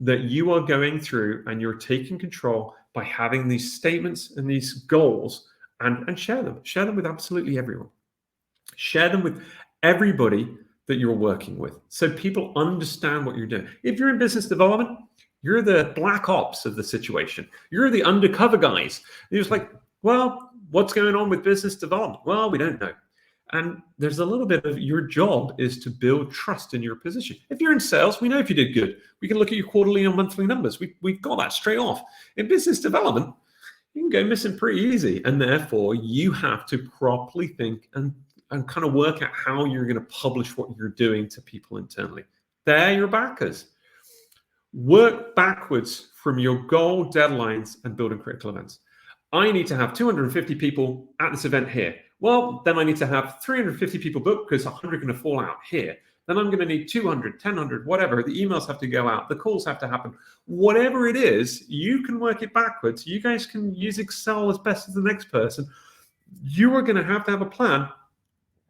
S1: that you are going through and you're taking control by having these statements and these goals, and share them. Share them with absolutely everyone. Share them with everybody that you're working with, so people understand what you're doing. If you're in business development, you're the black ops of the situation. You're the undercover guys. You're just like, well, what's going on with business development? Well, we don't know. And there's a little bit of your job is to build trust in your position. If you're in sales, we know if you did good. We can look at your quarterly and monthly numbers. We've got that straight off. In business development, you can go missing pretty easy. And therefore, you have to properly think and kind of work out how you're going to publish what you're doing to people internally. They're your backers. Work backwards from your goal, deadlines, and building critical events. I need to have 250 people at this event here. Well, then I need to have 350 people booked because 100 are going to fall out here. Then I'm going to need 200, 1,000, whatever. The emails have to go out. The calls have to happen. Whatever it is, you can work it backwards. You guys can use Excel as best as the next person. You are going to have a plan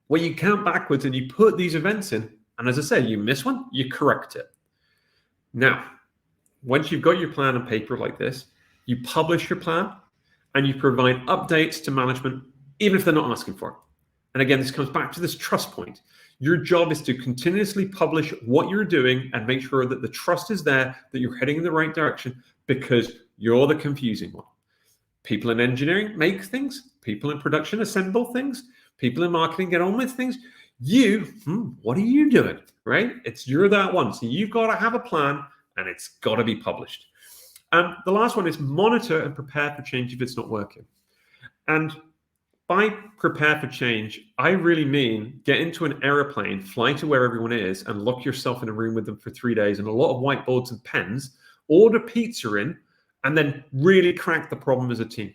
S1: where you count backwards and you put these events in. And as I say, you miss one, you correct it. Now, once you've got your plan on paper like this, you publish your plan and you provide updates to management, even if they're not asking for it. And again, this comes back to this trust point. Your job is to continuously publish what you're doing and make sure that the trust is there, that you're heading in the right direction, because you're the confusing one. People in engineering make things. People in production assemble things. People in marketing get on with things. What are you doing, right? You're that one. So you've got to have a plan, and it's got to be published. The last one is monitor and prepare for change if it's not working. And by prepare for change, I really mean get into an aeroplane, fly to where everyone is, and lock yourself in a room with them for 3 days and a lot of whiteboards and pens, order pizza in, and then really crack the problem as a team.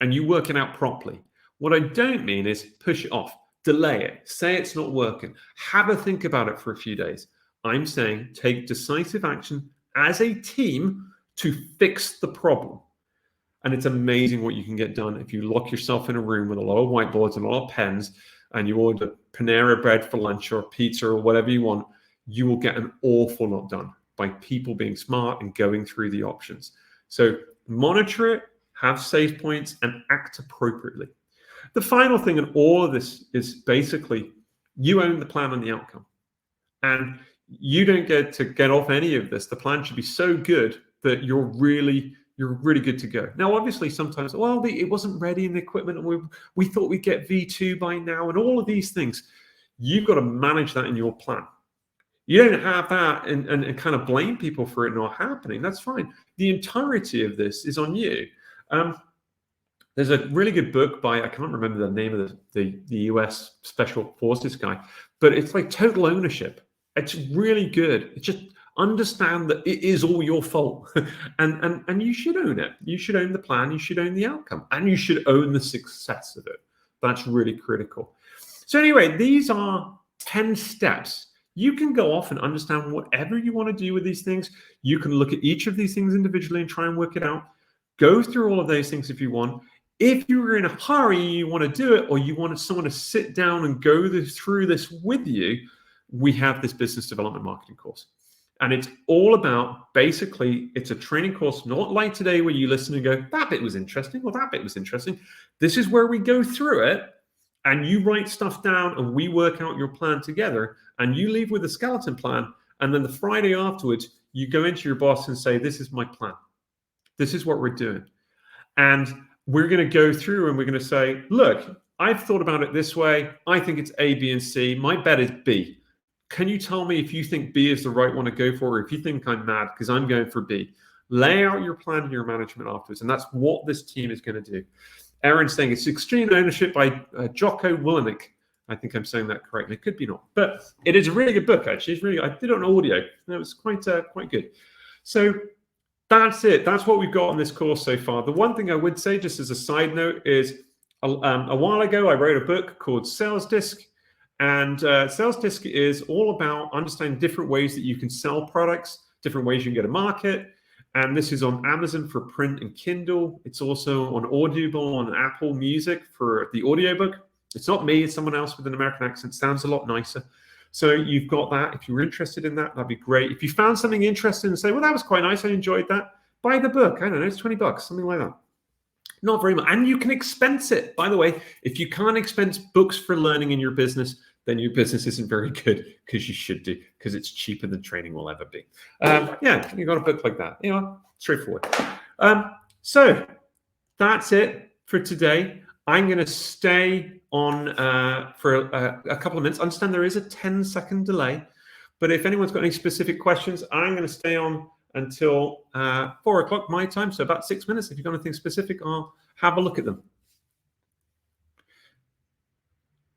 S1: And you work it out properly. What I don't mean is push it off, delay it, say it's not working, have a think about it for a few days. I'm saying take decisive action as a team to fix the problem. And it's amazing what you can get done if you lock yourself in a room with a lot of whiteboards and a lot of pens, and you order Panera bread for lunch or pizza or whatever you want. You will get an awful lot done by people being smart and going through the options. So monitor it, have save points, and act appropriately. The final thing in all of this is basically you own the plan and the outcome. And you don't get to get off any of this. The plan should be so good that you're really good to go. Now, obviously, sometimes, it wasn't ready in the equipment, and we thought we'd get V2 by now, and all of these things. You've got to manage that in your plan. You don't have that and kind of blame people for it not happening. That's fine. The entirety of this is on you. There's a really good book by, I can't remember the name of the US Special Forces guy, but it's like Total Ownership. It's really good. It's just understand that it is all your fault, and you should own it. You should own the plan. You should own the outcome, and you should own the success of it. That's really critical. So anyway, these are 10 steps. You can go off and understand whatever you want to do with these things. You can look at each of these things individually and try and work it out. Go through all of those things if you want. If you're in a hurry, you want to do it, or you want someone to sit down and go through this with you, we have this business development marketing course. And it's all about, basically, it's a training course, not like today where you listen and go, that bit was interesting, or that bit was interesting. This is where we go through it, and you write stuff down, and we work out your plan together, and you leave with a skeleton plan, and then the Friday afterwards, you go into your boss and say, this is my plan. This is what we're doing. And we're going to go through and we're going to say, look, I've thought about it this way. I think it's A, B, and C. My bet is B. Can you tell me if you think B is the right one to go for, or if you think I'm mad because I'm going for B? Lay out your plan and your management afterwards. And that's what this team is going to do. Aaron's saying it's Extreme Ownership by Jocko Willenick. I think I'm saying that correctly. It could be not. But it is a really good book, actually. It's really, I did it on audio, and it was quite good. So that's it. That's what we've got on this course so far. The one thing I would say, just as a side note, is a while ago, I wrote a book called Sales Disc. And Sales Disc is all about understanding different ways that you can sell products, different ways you can get a market. And this is on Amazon for print and Kindle. It's also on Audible, on Apple Music for the audiobook. It's not me, it's someone else with an American accent. Sounds a lot nicer. So you've got that. If you're interested in that, that'd be great. If you found something interesting and say, well, that was quite nice, I enjoyed that, buy the book. I don't know, it's $20, something like that. Not very much. And you can expense it. By the way, if you can't expense books for learning in your business, then your business isn't very good, because you should do, because it's cheaper than training will ever be. Yeah, you got a book like that. Straightforward. So that's it for today. I'm going to stay on for a couple of minutes. I understand there is a 10-second delay, but if anyone's got any specific questions, I'm going to stay on until 4 o'clock my time, so about 6 minutes. If you've got anything specific, I'll have a look at them.